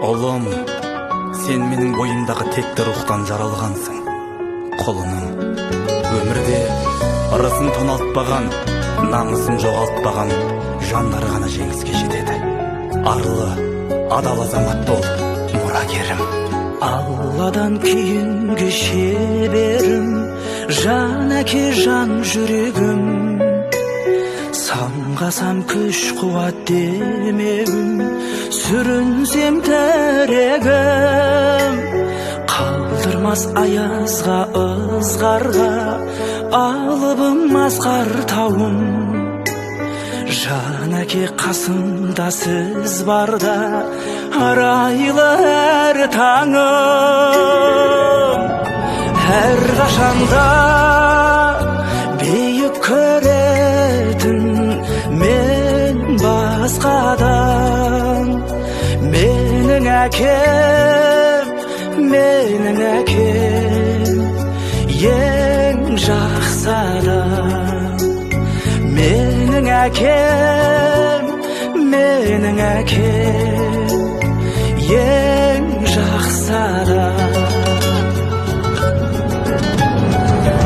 Олым, сен менің бойымдағы текті рухтан жаралғансың. Құлыным, өмірде ырысын тоналтпаған, намысын жоғалтпаған жандар ғана жеңіске жетеді. Арлы, адал азамат бол, мұрагерім. Алладан кейінгі шеберім, жан әке жан жүрегім. Самғасам күш қуат демегім, сүрінсем тәрегім. Қалдырмас аязға ызғарға, алыбым асқар тауым. Жан әке қасымда сіз барда, арайлы әр таңым. Әр қашанда бейік көретін мен басқадан. Менің әкем, ең жақсы адам. Менің әкем, ең жақсы адам.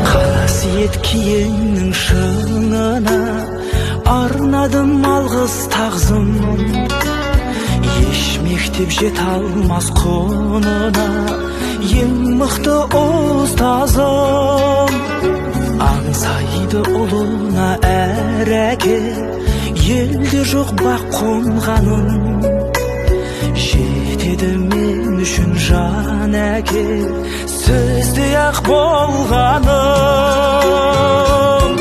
Қасиет киеңнің шыңына арнадым алғыс тағзым. Еш мектеп жете алмас құнына, ең мықты ұстазым. Аңсайды ұлына әр әке, елде жоқ бақ қонғаным. Жетеді мен үшін жан әке, сөзде ақ болғаным.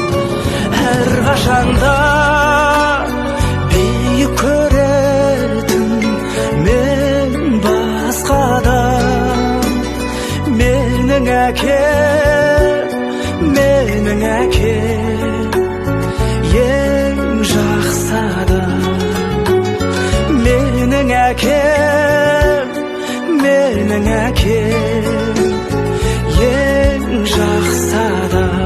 Әр қашанда бейік көретін мен басқадан. Менің әкем, ең жақсы адам. Менің әкем, ең жақсы адам.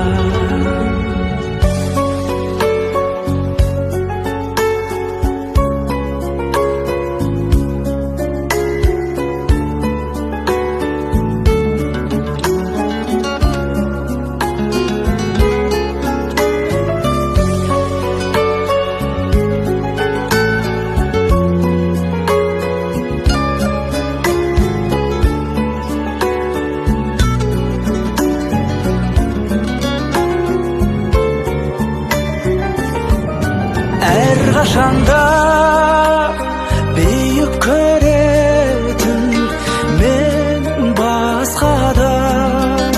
Әр қашанда бейік көретін мен басқадан.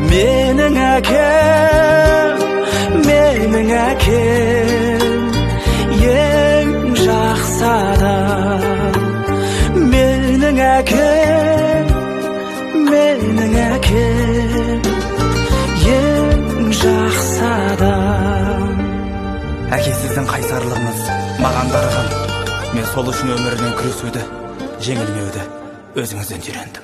Менің әкем, ең жақсы адам. Менің әкем, ең жақсы адам. Әке, сіздің қайсарлығыңыз маған дарыған. Мен сол үшін өмірден күресуді, жеңілмеуді өзіңізден үйрендім.